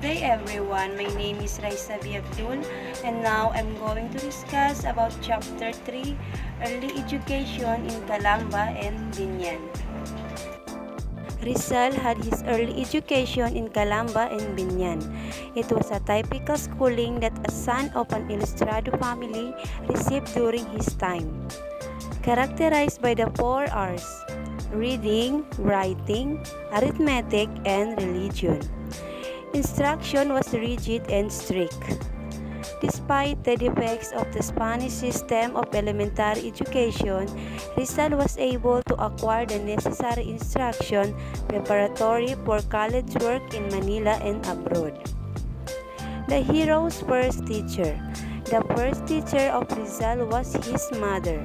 day everyone, my name is Raisa B. Abdul and now I'm going to discuss about Chapter 3, Early Education in Calamba and Biñan. Rizal had his early education in Calamba and Biñan. It was a typical schooling that a son of an ilustrado family received during his time. Characterized by the 4 R's: reading, writing, arithmetic, and religion. Instruction was rigid and strict. Despite the defects of the Spanish system of elementary education, Rizal was able to acquire the necessary instruction preparatory for college work in Manila and abroad. The hero's first teacher. The first teacher of Rizal was his mother,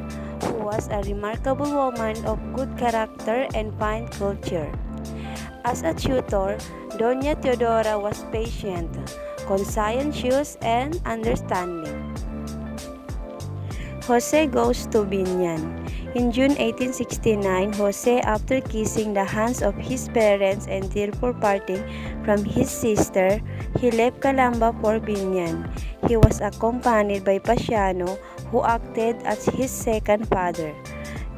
who was a remarkable woman of good character and fine culture. As a tutor, Doña Teodora was patient, conscientious, and understanding. Jose goes to Biñan. In June 1869, Jose, after kissing the hands of his parents and tearful parting from his sister, he left Calamba for Biñan. He was accompanied by Pasiano, who acted as his second father.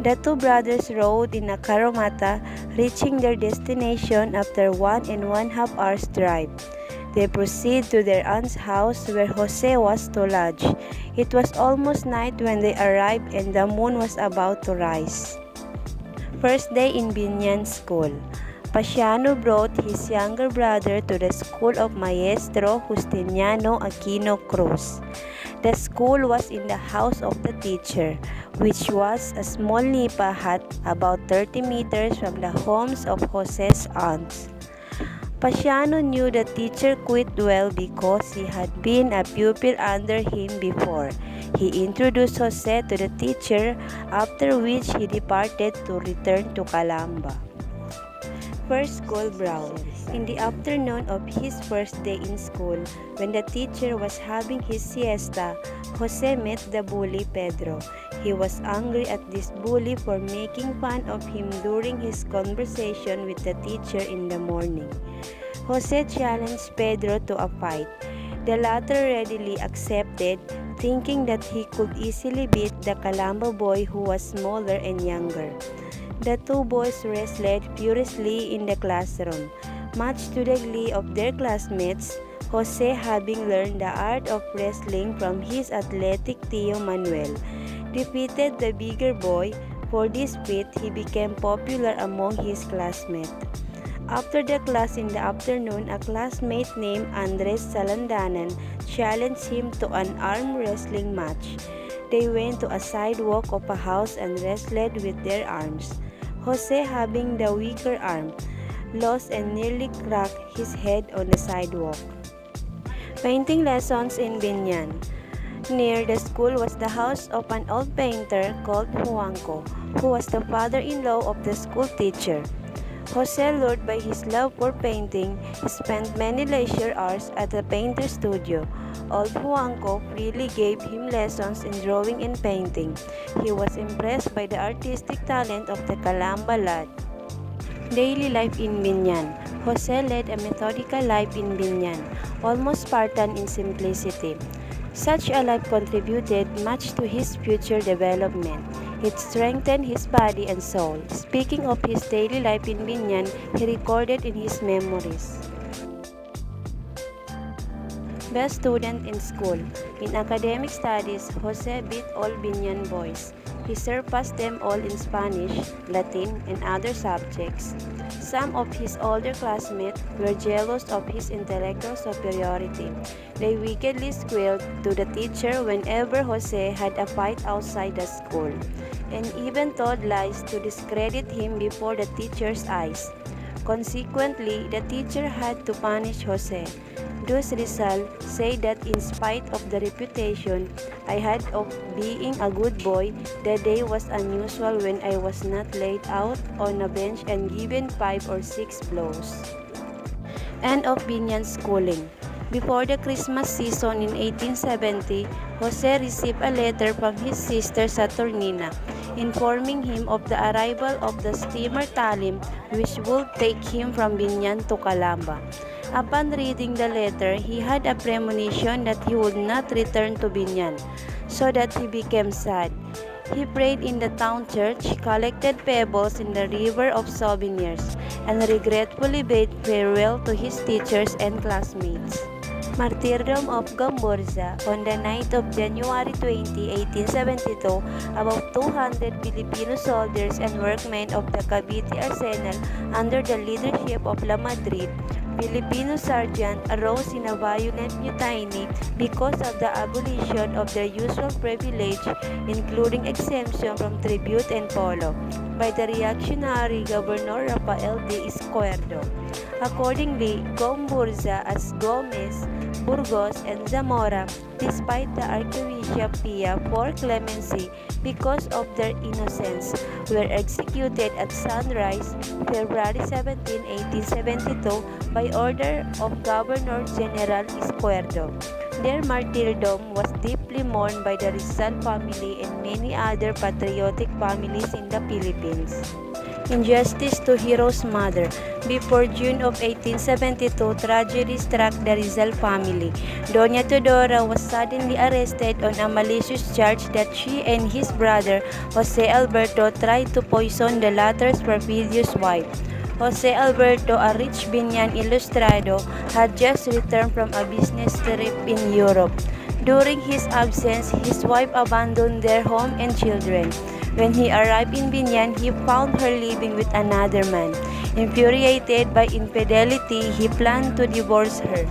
The two brothers rode in a carromata, reaching their destination after 1.5 hours drive. They proceed to their aunt's house where Jose was to lodge. It was almost night when they arrived and the moon was about to rise. First day in Biñan school. Pasiano brought his younger brother to the school of Maestro Justiniano Aquino Cruz. The school was in the house of the teacher, which was a small nipa hut about 30 meters from the homes of Jose's aunts. Pasiano knew the teacher quite well because he had been a pupil under him before. He introduced Jose to the teacher, after which he departed to return to Calamba. First school brawl. In the afternoon of his first day in school, when the teacher was having his siesta, Jose met the bully Pedro. He was angry at this bully for making fun of him during his conversation with the teacher in the morning. Jose challenged Pedro to a fight. The latter readily accepted, thinking that he could easily beat the Calamba boy who was smaller and younger. The two boys wrestled furiously in the classroom. Much to the glee of their classmates, Jose, having learned the art of wrestling from his athletic Tio Manuel, defeated the bigger boy. For this feat, he became popular among his classmates. After the class in the afternoon, a classmate named Andres Salandanan challenged him to an arm wrestling match. They went to a sidewalk of a house and wrestled with their arms. Jose, having the weaker arm, lost and nearly cracked his head on the sidewalk. Painting lessons in Biñan. Near the school was the house of an old painter called Juanco, who was the father-in-law of the school teacher. Jose, lured by his love for painting, spent many leisure hours at the painter's studio. Old Juanco freely gave him lessons in drawing and painting. He was impressed by the artistic talent of the Calamba lad. Daily life in Biñan. Jose led a methodical life in Biñan, almost Spartan in simplicity. Such a life contributed much to his future development. It strengthened his body and soul. Speaking of his daily life in Biñan, he recorded in his memories. Best student in school. In academic studies, Jose beat all Biñan boys. He surpassed them all in Spanish, Latin, and other subjects. Some of his older classmates were jealous of his intellectual superiority. They wickedly squealed to the teacher whenever Jose had a fight outside the school, and even told lies to discredit him before the teacher's eyes. Consequently, the teacher had to punish Jose. Thus Rizal said that in spite of the reputation I had of being a good boy, the day was unusual when I was not laid out on a bench and given 5 or 6 blows. End of Biñan schooling. Before the Christmas season in 1870, Jose received a letter from his sister Saturnina, informing him of the arrival of the steamer Talim, which would take him from Biñan to Calamba. Upon reading the letter, he had a premonition that he would not return to Biñan, so that he became sad. He prayed in the town church, collected pebbles in the river of souvenirs, and regretfully bade farewell to his teachers and classmates. Martyrdom of Gamborza. On the night of January 20, 1872, about 200 Filipino soldiers and workmen of the Cavite Arsenal under the leadership of La Madrid, Filipino sergeant, arose in a violent mutiny because of the abolition of their usual privilege, including exemption from tribute and polo, by the reactionary Governor Rafael de Izquierdo. Accordingly, Gomburza as Gomez, Burgos, and Zamora, despite the Archbishop Pia for clemency because of their innocence, were executed at sunrise, February 17, 1872, by order of Governor General Izquierdo. Their martyrdom was deeply mourned by the Rizal family and many other patriotic families in the Philippines. Injustice to Hero's mother. Before June of 1872, tragedy struck the Rizal family. Doña Teodora was suddenly arrested on a malicious charge that she and his brother, Jose Alberto, tried to poison the latter's perfidious wife. Jose Alberto, a rich Biñan Ilustrado, had just returned from a business trip in Europe. During his absence, his wife abandoned their home and children. When he arrived in Biñan, he found her living with another man. Infuriated by infidelity, he planned to divorce her.